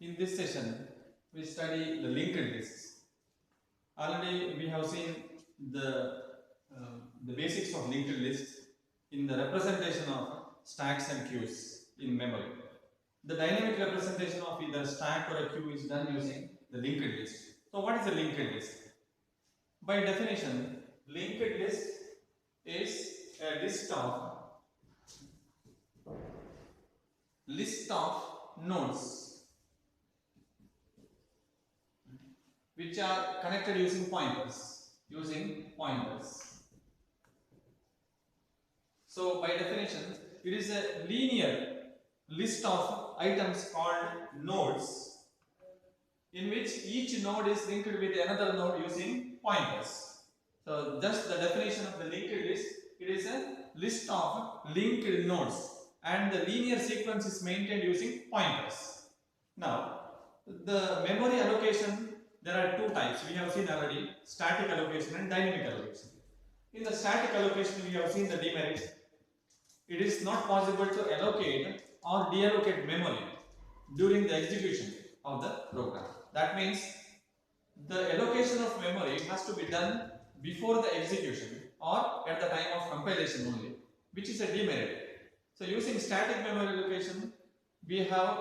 In this session, we study the linked lists. Already we have seen the basics of linked lists in the representation of stacks and queues in memory. The dynamic representation of either stack or a queue is done using the linked list. So what is a linked list? By definition, linked list is a list of nodes which are connected using pointers. So by definition, it is a linear list of items called nodes, in which each node is linked with another node using pointers. So just the definition of the linked list, it is a list of linked nodes and the linear sequence is maintained using pointers. Now, the memory allocation, there are two types. We have seen already static allocation and dynamic allocation. In the static allocation, we have seen the demerit. It is not possible to allocate or deallocate memory during the execution of the program. That means the allocation of memory has to be done before the execution or at the time of compilation only, which is a demerit. So using static memory allocation, we have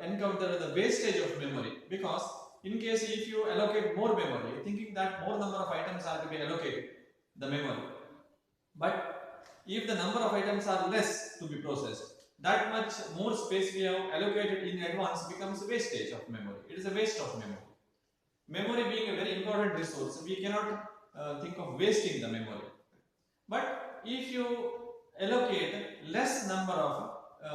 encountered the wastage of memory, because in case if you allocate more memory, thinking that more number of items are to be allocated the memory, but if the number of items are less to be processed, that much more space we have allocated in advance becomes wastage of memory. It is a waste of memory. Memory being a very important resource, we cannot think of wasting the memory. But if you allocate less number of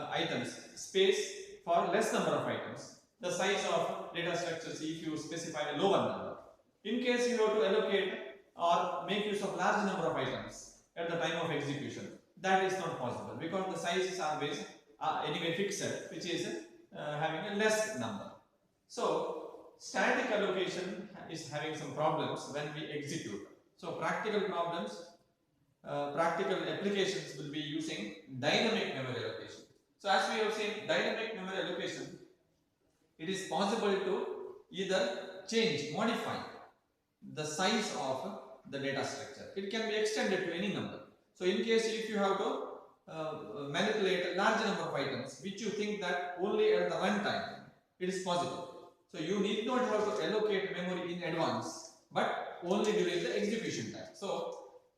items, space for less number of items, the size of data structures, if you specify a lower number, in case you have to allocate or make use of large number of items at the time of execution, that is not possible, because the size is always anyway fixed, which is having a less number. So static allocation is having some problems when we execute. So practical problems, practical applications will be using dynamic memory allocation. So as we have seen, dynamic memory allocation, it is possible to either change, modify the size of the data structure. It can be extended to any number. So in case if you have to manipulate a large number of items, which you think that only at the runtime, it is possible. So you need not have to allocate memory in advance, but only during the execution time. So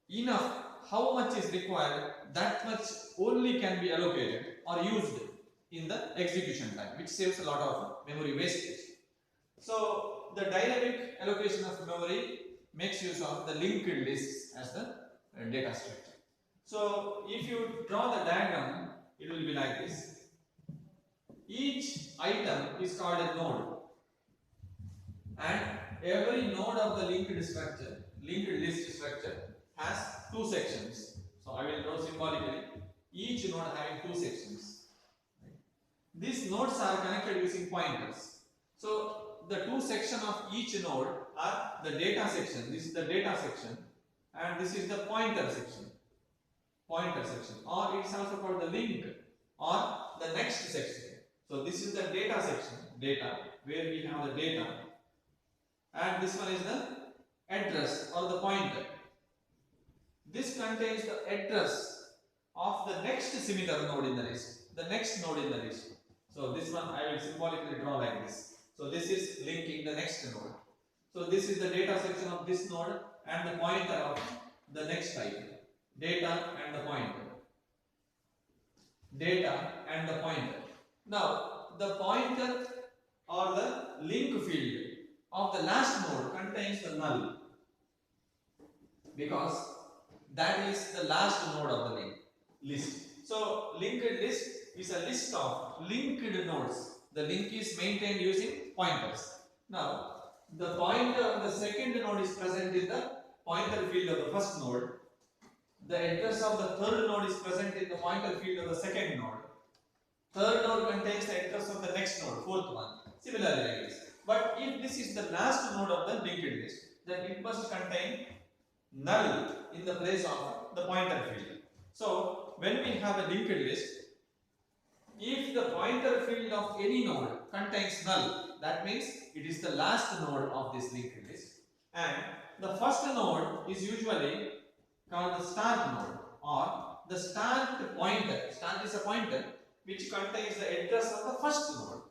enough, how much is required, that much only can be allocated or used in the execution time, which saves a lot of memory wastage. So the dynamic allocation of memory makes use of the linked lists as the data structure. So if you draw the diagram, it will be like this. Each item is called a node, and every node of the linked list structure has two sections. So I will draw symbolically each node having two sections. These nodes are connected using pointers. So the two sections of each node are the data section. This is the data section, and this is the pointer section. Or it is also called the link or the next section. So this is the data section, where we have the data, and this one is the address or the pointer. This contains the address of the next similar node in the list, the next node in the list. So this one I will symbolically draw like this. So this is linking the next node. So this is the data section of this node and the pointer of the next item. Data and the pointer. Now the pointer or the link field of the last node contains the null, because that is the last node of the list. So linked list is a list of linked nodes. The link is maintained using pointers. Now the pointer of the second node is present in the pointer field of the first node. The address of the third node is present in the pointer field of the second node. Third node contains the address of the next node, fourth one. Similarly like this. But if this is the last node of the linked list, then it must contain null in the place of the pointer field. So when we have a linked list, if if the pointer field of any node contains null, that means it is the last node of this linked list. And the first node is usually called the start node or the start pointer. Start is a pointer which contains the address of the first node.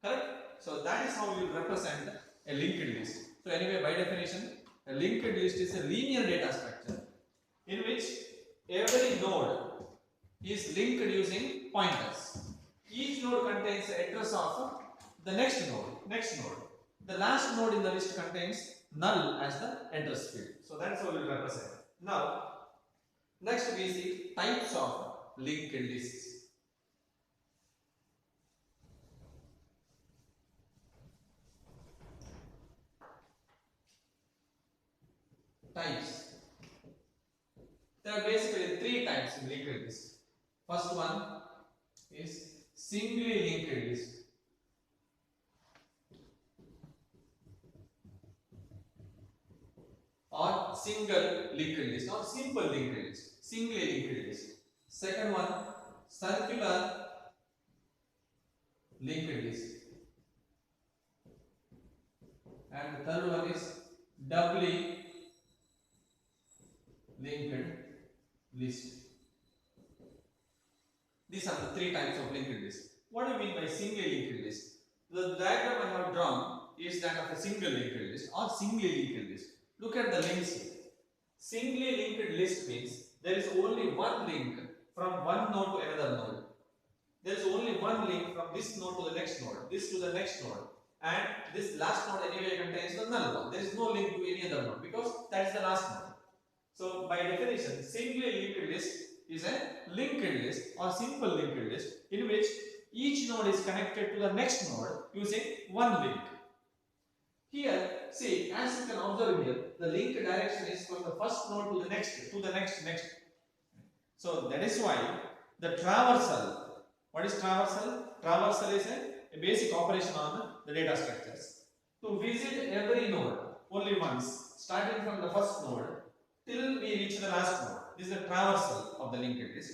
Correct? So that is how you represent a linked list. So anyway, by definition, a linked list is a linear data structure in which every node is linked using pointers. Each node contains the address of the next node. The last node in the list contains null as the address field. So that's how we will represent. Now, next we see types of linked lists. Types. There are basically three types in linked list. First one is singly linked list. Or single linked list or simple linked list. Singly linked list. Second one, circular linked list. And the third one is doubly linked list. These are the three types of linked list. What do you mean by singly linked list? The diagram I have drawn is that of a single linked list or singly linked list. Look at the links here. Singly linked list means there is only one link from one node to another node. There is only one link from this node to the next node, this to the next node, and this last node anyway contains the null one. There is no link to any other node because that is the last node. So by definition, singly linked list is a linked list or simple linked list in which each node is connected to the next node using one link. Here, see, as you can observe here, the link direction is from the first node to the next. So that is why the traversal. What is traversal? Traversal is a basic operation on the data structures. To visit every node only once, starting from the first node till we reach the last node. This is the traversal of the linked list.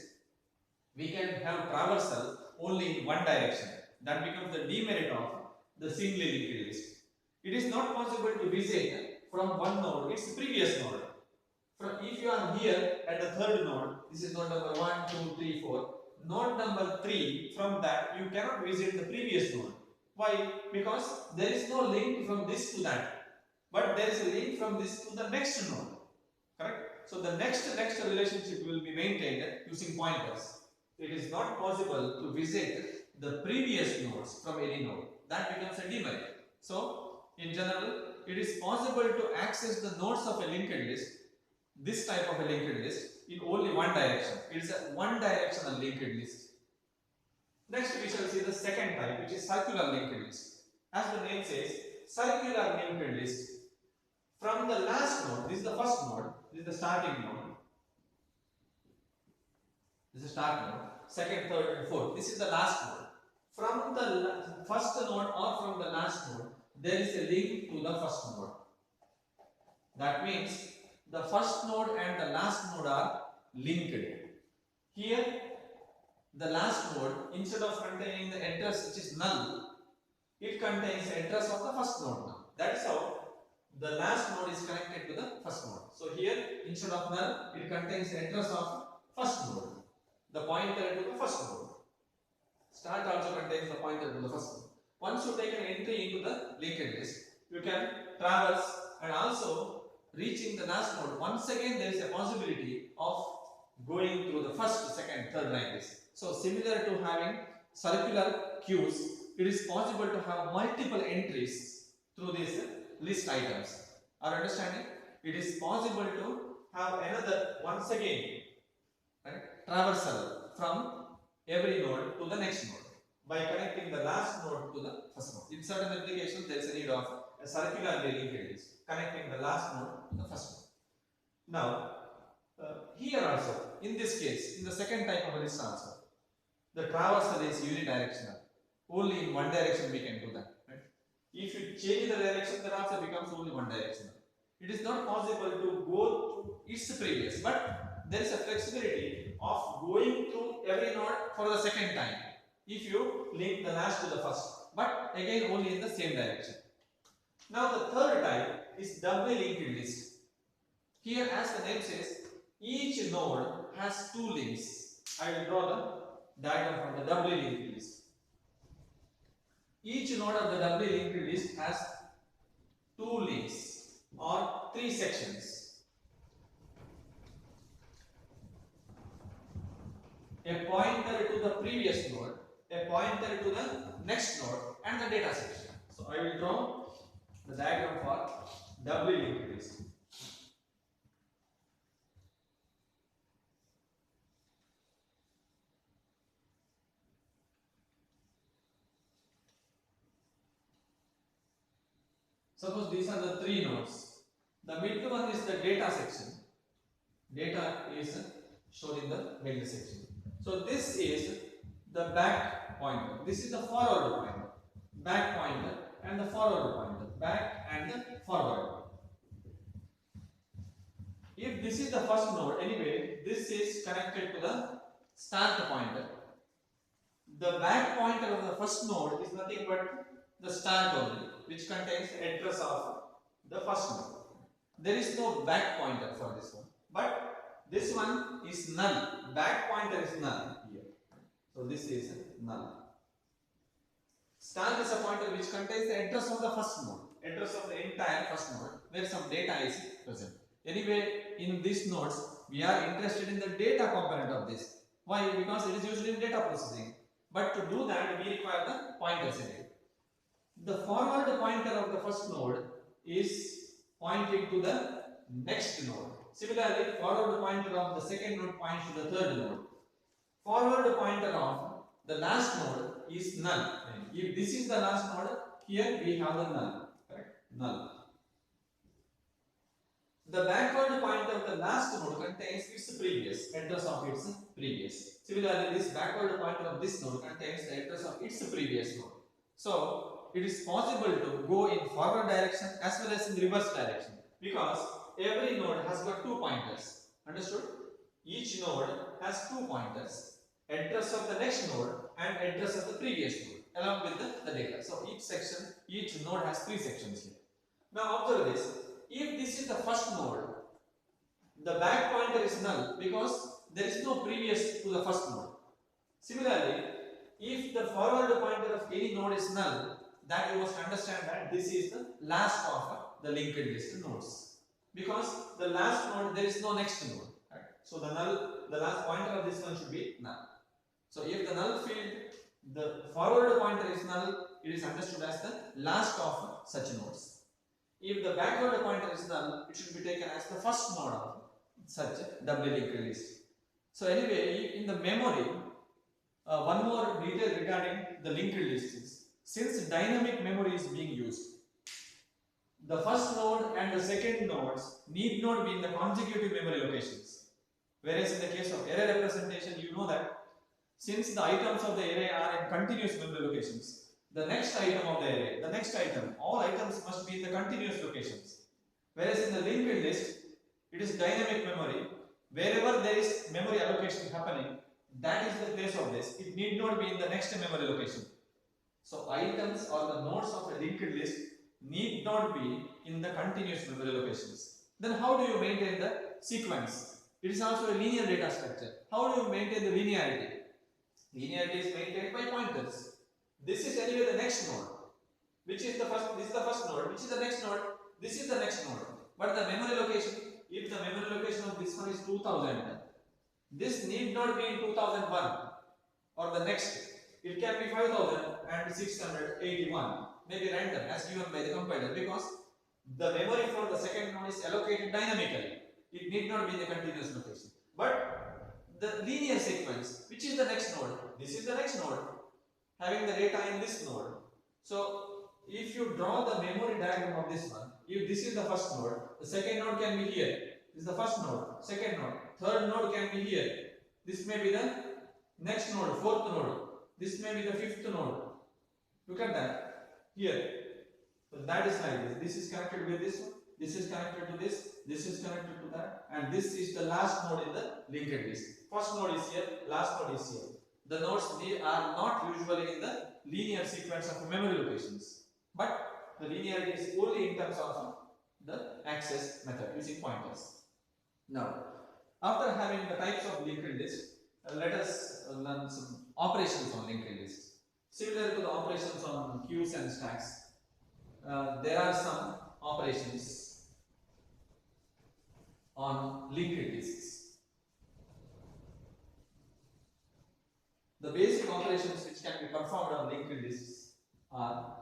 We can have traversal only in one direction. That becomes the demerit of the singly linked list. It is not possible to visit from one node its previous node. If you are here at the third node, this is node number 1, 2, 3, 4. Node number 3, from that you cannot visit the previous node. Why? Because there is no link from this to that. But there is a link from this to the next node. Correct? So the next relationship will be maintained using pointers. It is not possible to visit the previous nodes from any node. That becomes a demerit. So in general, it is possible to access the nodes of a linked list, this type of a linked list, in only one direction. It is a one-directional linked list. Next, we shall see the second type, which is circular linked list. As the name says, circular linked list. From the last node, this is the first node, this is the starting node. This is the start node. Second, third, and fourth. This is the last node. From the first node or from the last node, there is a link to the first node. That means the first node and the last node are linked. Here, the last node, instead of containing the address which is null, it contains the address of the first node now. That is how the last node is connected to the first node. So here, instead of null, it contains the address of first node, the pointer to the first node. Start also contains the pointer to the first node. Once you take an entry into the linked list, you can traverse and also reaching the last node. Once again, there is a possibility of going through the first, second, third like this. So similar to having circular queues, it is possible to have multiple entries through these list items. Are you understanding? It is possible to have another, once again, right, traversal from every node to the next node by connecting the last node to the first node. In certain applications, there is a need of a circular linked list connecting the last node to the first node. Now, here also, in this case, in the second type of a list also, the traversal is unidirectional. Only in one direction we can do that. Right? If you change the direction, that also becomes only one directional. It is not possible to go through its previous, but there is a flexibility of going through every node for the second time. if you link the last to the first, but again only in the same direction. Now the third type is doubly linked list. Here, as the name says, each node has two links. I will draw the diagram from the doubly linked list. Each node of the doubly linked list has two links or three sections. A pointer to the previous node, a pointer to the next node, and the data section. So I will draw the diagram for doubly linked list. Suppose these are the three nodes. The middle one is the data section. Data is shown in the middle section. So this is the back pointer. This is the forward pointer. Back pointer and the forward pointer. Back and the forward. If this is the first node, anyway, this is connected to the start pointer. The back pointer of the first node is nothing but the start only, which contains the address of the first node. There is no back pointer for this one, but this one is null. Back pointer is null here. So this is null. Start is a pointer which contains the address of the first node, address of the entire first node, where some data is present. Anyway, in these nodes, we are interested in the data component of this. Why? Because it is used in data processing. But to do that, we require the pointers in it. The forward pointer of the first node is pointing to the next node. Similarly, forward pointer of the second node points to the third node. Forward pointer of the last node is null. If this is the last node, here we have the null. Correct? Null. The backward pointer of the last node contains its previous, address of its previous. Similarly, this backward pointer of this node contains the address of its previous node. So, it is possible to go in forward direction as well as in reverse direction, because every node has got two pointers. Understood? Each node has two pointers, address of the next node and address of the previous node along with the data. So each node has three sections here. Now observe this. If this is the first node, the back pointer is null because there is no previous to the first node. Similarly, if the forward pointer of any node is null, that you must understand that this is the last of the linked list nodes. Because the last node, there is no next node. Right? So the last pointer of this one should be null. So if the null field, the forward pointer is null, it is understood as the last of such nodes. If the backward pointer is null, it should be taken as the first node of such a doubly linked list. So anyway, in the memory, one more detail regarding the linked list is, since dynamic memory is being used, the first node and the second nodes need not be in the consecutive memory locations. Whereas in the case of array representation, you know that since the items of the array are in continuous memory locations, the next item of the array, the next item, all items must be in the continuous locations. Whereas in the linked list, it is dynamic memory. Wherever there is memory allocation happening, that is the place of this. It need not be in the next memory location. So items or the nodes of a linked list need not be in the continuous memory locations. Then how do you maintain the sequence? It is also a linear data structure. How do you maintain the linearity? Linearity is maintained by pointers. This is anyway the next node. Which is the first? This is the first node. Which is the next node? This is the next node. But the memory location, if the memory location of this one is 2000, this need not be in 2001 or the next. It can be 5681, maybe random as given by the compiler, because the memory for the second node is allocated dynamically. It need not be in the continuous location. But the linear sequence, which is the next node? This is the next node, having the data in this node. So if you draw the memory diagram of this one, if this is the first node, the second node can be here. This is the first node, second node, third node can be here. This may be the next node, fourth node. This may be the fifth node. Look at that here. So that is like this. This is connected with this one. This is connected to this. This is connected to that. And this is the last node in the linked list. First node is here. Last node is here. the nodes are not usually in the linear sequence of memory locations, but the linearity is only in terms of the access method using pointers. Now, after having the types of linked list, let us learn some operations on linked lists. Similar to the operations on queues and stacks, there are some operations on linked lists. The basic operations which can be performed on linked lists are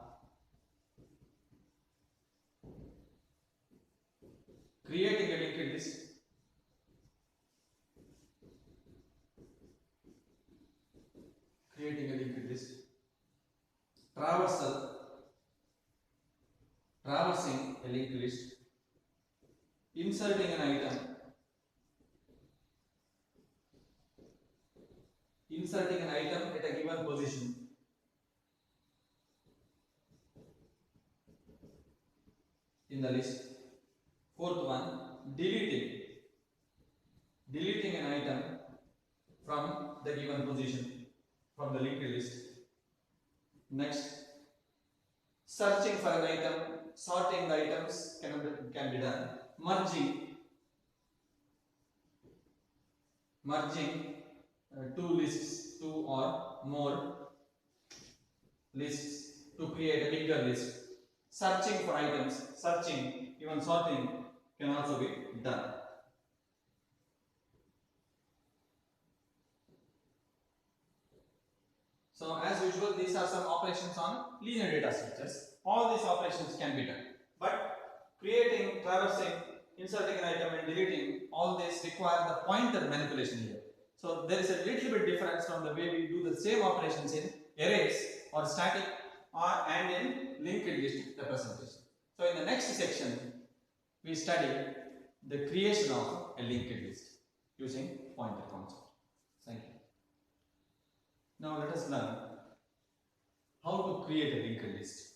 creating a linked list, traversing a linked list, inserting an item, at a given position, in the list. Fourth one, deleting an item from the given position from the linked list. Next, searching for an item, sorting the items can be done. Merging two lists, two or more lists to create a bigger list. Searching for items, even sorting can also be done. So as usual, these are some operations on linear data structures. All these operations can be done. But creating, traversing, inserting an item and deleting, all this require the pointer manipulation here. So there is a little bit difference from the way we do the same operations in arrays or static and in linked list representation. So in the next section, we study the creation of a linked list using pointer concept. Thank you. Now let us learn how to create a linked list.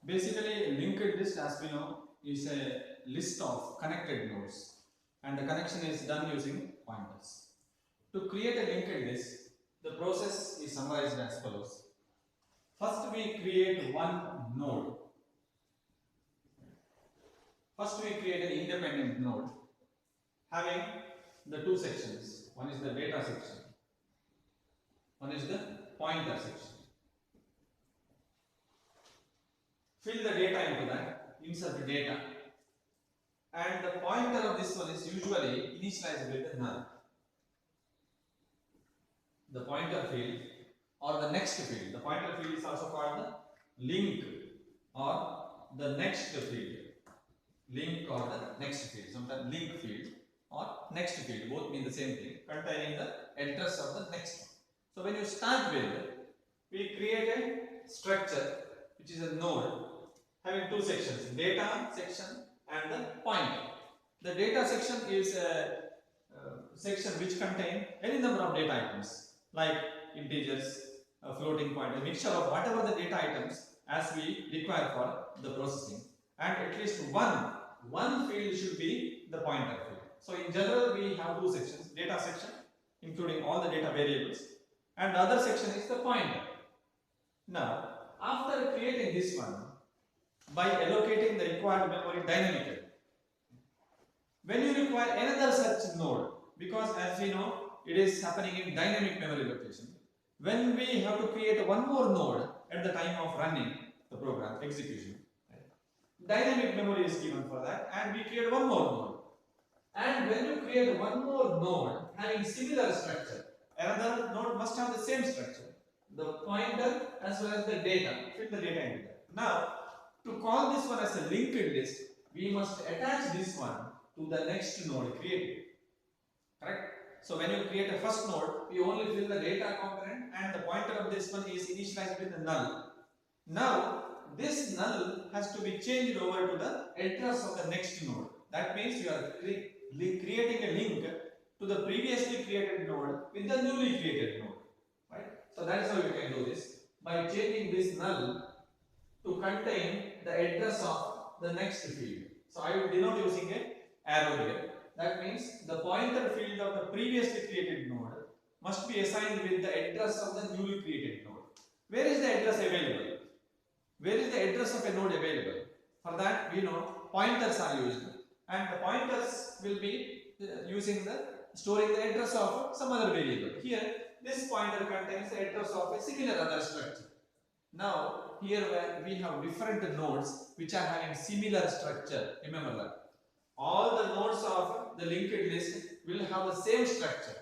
Basically, a linked list, as we know, is a list of connected nodes, and the connection is done using pointers. To create a linked list, the process is summarized as follows. First, we create one node. First, we create an independent node having the two sections. One is the data section, one is the pointer section. Fill the data into that, insert the data, and the pointer of this one is usually initialized with a null. The pointer field or the next field. The pointer field is also called the link or the next field. Link or the next field. Sometimes link field or next field. Both mean the same thing, containing the address of the next one. So when you start with, we create a structure which is a node having two sections, data section and the pointer. The data section is a section which contains any number of data items like integers, a floating point, a mixture of whatever the data items as we require for the processing, and at least one field should be the pointer field. So in general we have two sections, data section including all the data variables, and the other section is the pointer. Now after creating this one, by allocating the required memory dynamically, when you require another such node, because as we know it is happening in dynamic memory location, when we have to create one more node at the time of running the program execution, dynamic memory is given for that, and we create one more node. And when you create one more node having similar structure, another node must have the same structure, the pointer as well as the data, fit the data into that. Now to call this one as a linked list, we must attach this one to the next node created. Correct? So when you create a first node, we only fill the data component and the pointer of this one is initialized with a null. Now this null has to be changed over to the address of the next node. That means you are creating a link to the previously created node with the newly created node. Right? So that is how you can do this, by changing this null to contain the address of the next field. So I will denote using a arrow here. That means the pointer field of the previously created node must be assigned with the address of the newly created node. Where is the address available? Where is the address of a node available? For that, we know pointers are used, and the pointers will be using the storing the address of some other variable. Here, this pointer contains the address of a similar other structure. Now, here we have different nodes which are having similar structure. Remember that. All the nodes of the linked list will have the same structure,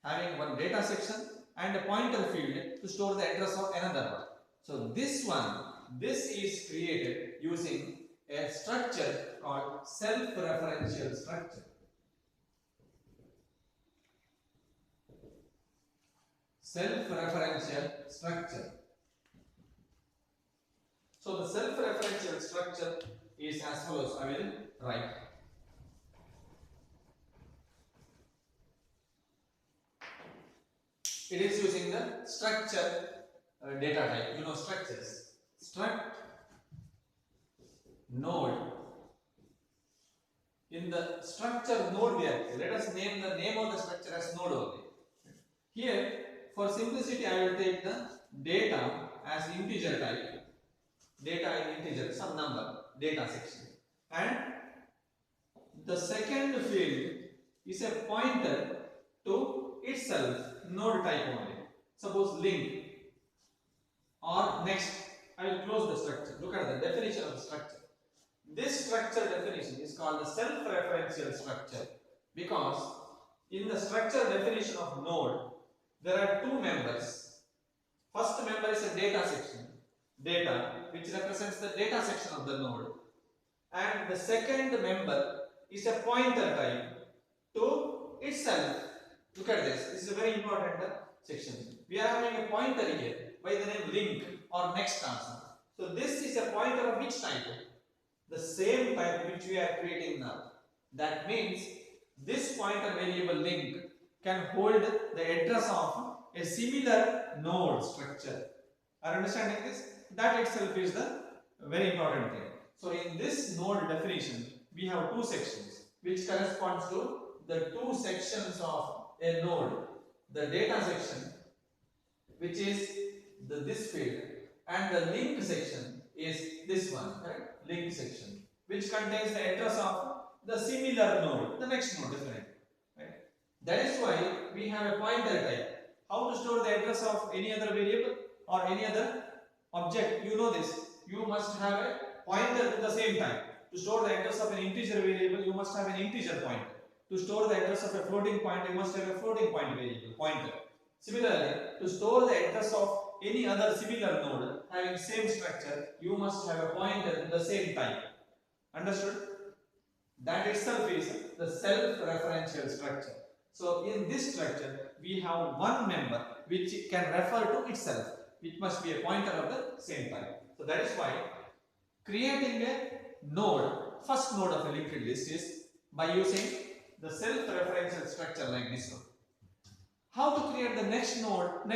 having one data section and a pointer field to store the address of another one. So this is created using a structure called self-referential structure. Self-referential structure. So the self-referential structure is as follows. I will write. It is using the structure data type. You know structures. Struct node. In the structure node directory, let us name the name of the structure as node only. Here, for simplicity, I will take the data as integer type. Data in integer, some number, data section. And the second field is a pointer to itself, node type only. Suppose link or next. I will close the structure. Look at the definition of the structure. This structure definition is called the self-referential structure because in the structure definition of node, there are two members. First member is a data section, data, which represents the data section of the node, and the second member is a pointer type to itself. Look at this. This is a very important section. We are having a pointer here by the name link or next also. So this is a pointer of which type? The same type which we are creating now. That means this pointer variable link can hold the address of a similar node structure. Are you understanding this? That itself is the very important thing. So in this node definition, we have two sections which corresponds to the two sections of a node. The data section, which is this field, and the link section is this one, correct? Link section, which contains the address of the similar node, the next node, definitely. Right? That is why we have a pointer type. How to store the address of any other variable or any other object? You know this. You must have a pointer with the same type. To store the address of an integer variable, you must have an integer pointer. To store the address of a floating point, you must have a floating point variable, pointer. Similarly, to store the address of any other similar node having same structure, you must have a pointer with the same type. Understood? That itself is the self-referential structure. So in this structure, we have one member which can refer to itself, which must be a pointer of the same type. So that is why creating a node, first node of a linked list is by using the self-referential structure like this one. How to create the next node,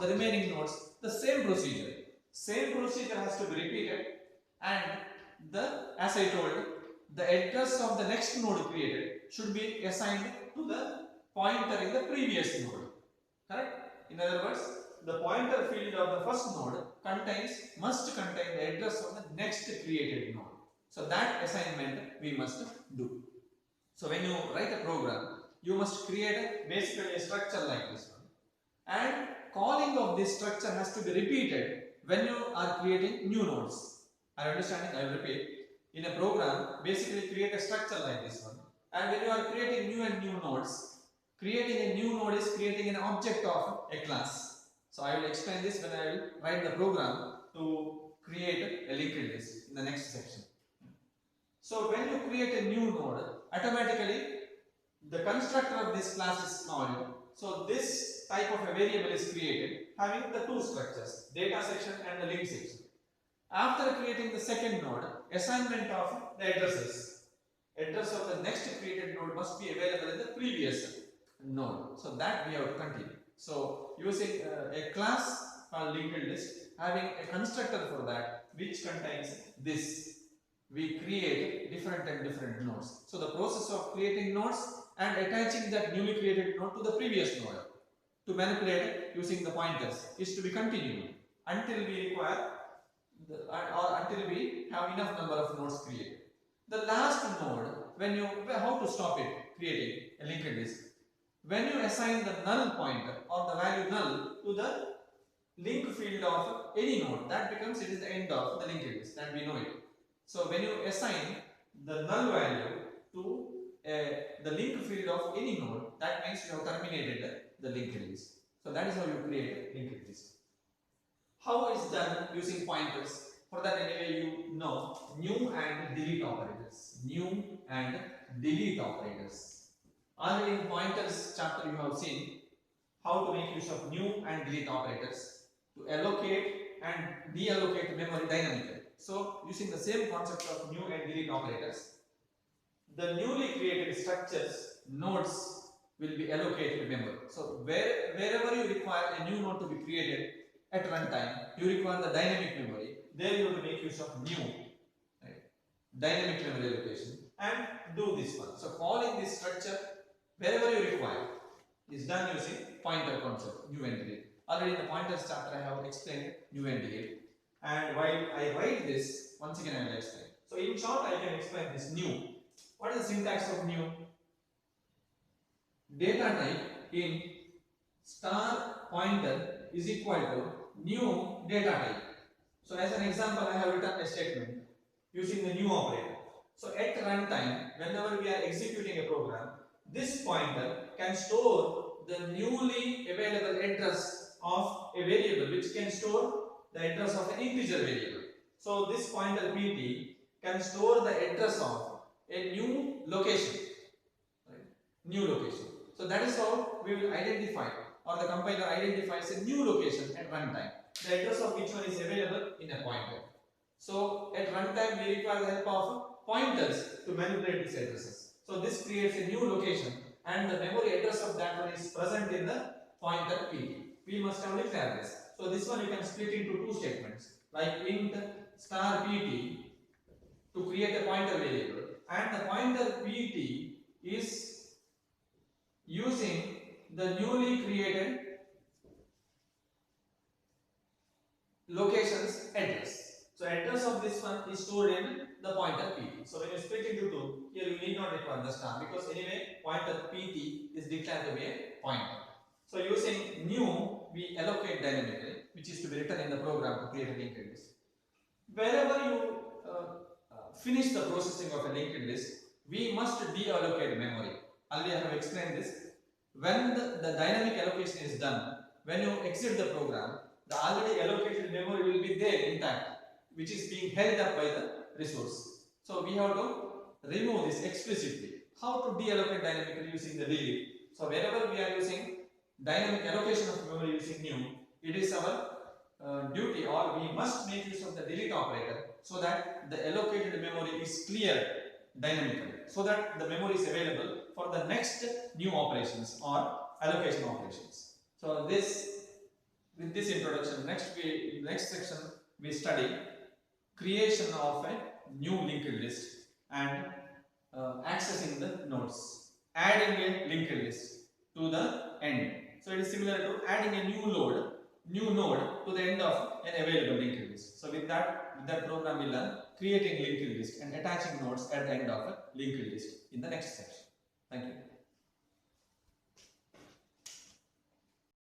the remaining nodes, the same procedure. Same procedure has to be repeated, and as I told, the address of the next node created should be assigned to the pointer in the previous node. Correct? In other words, the pointer field of the first node must contain the address of the next created node. So that assignment we must do. So when you write a program, you must create basically a structure like this one. And calling of this structure has to be repeated when you are creating new nodes. Are you understanding? I will repeat. In a program, basically create a structure like this one. And when you are creating new nodes, creating a new node is creating an object of a class. So I will explain this when I will write the program to create a linked list in the next section. So when you create a new node, automatically the constructor of this class is called. So this type of a variable is created having the two structures, data section and the link section. After creating the second node, assignment of the addresses. Address of the next created node must be available in the previous node. So that we have to continue. So using a class called linked list, having a constructor for that which contains this, we create different nodes. So the process of creating nodes and attaching that newly created node to the previous node. to manipulate using the pointers is to be continued until we require or until we have enough number of nodes created. The last node, how to stop it creating a linked list? When you assign the null pointer or the value null to the link field of any node, that becomes it is the end of the linked list, that we know it. So when you assign the null value to the link field of any node, that means you have terminated the linked list. So that is how you create a linked list. How is done using pointers? For that, anyway, you know new and delete operators. New and delete operators. Already in pointers chapter you have seen how to make use of new and delete operators to allocate and deallocate memory dynamically. So using the same concept of new and delete operators, the newly created structures, nodes will be allocated memory. So wherever you require a new node to be created at runtime, you require the dynamic memory. There you have to make use of new, right, dynamic memory allocation and do this one. So calling this structure wherever you require is done using pointer concept, new and delete. Already in the pointers chapter I have explained new and delete. And while I write this, once again I will explain. So in short, I can explain this new. What is the syntax of new? Data type in star pointer is equal to new data type. So as an example, I have written a statement using the new operator. So at runtime, whenever we are executing a program, this pointer can store the newly available address of a variable, which can store the address of an integer variable. So this pointer pt can store the address of a new location, right? New location. So that is how we will identify, or the compiler identifies a new location at runtime, the address of which one is available in a pointer. So at runtime we require the help of pointers to manipulate these addresses. So this creates a new location and the memory address of that one is present in the pointer pt. We must have declared this. So this one you can split into two statements, like int star pt to create a pointer variable, and the pointer pt is using the newly created location's address. So address of this one is stored in the pointer pt. So when you split into two, here you need not require the star because anyway pointer pt is declared to be a pointer. So using new, we allocate dynamically, which is to be written in the program to create a linked list. Wherever you finish the processing of a linked list, we must deallocate memory. Already I have explained this. When the dynamic allocation is done, when you exit the program, the already allocated memory will be there intact, which is being held up by the resource. So we have to remove this explicitly. How to deallocate dynamically using the delete? So wherever we are using dynamic allocation of memory using new, it is our duty, or we must make use of the delete operator so that the allocated memory is cleared dynamically, so that the memory is available for the next new operations or allocation operations. So with this introduction, next section we study creation of a new linked list and accessing the nodes, adding a linked list to the end. So it is similar to adding a new node to the end of an available linked list. So with that program we learn creating linked list and attaching nodes at the end of a linked list in the next section. Thank you.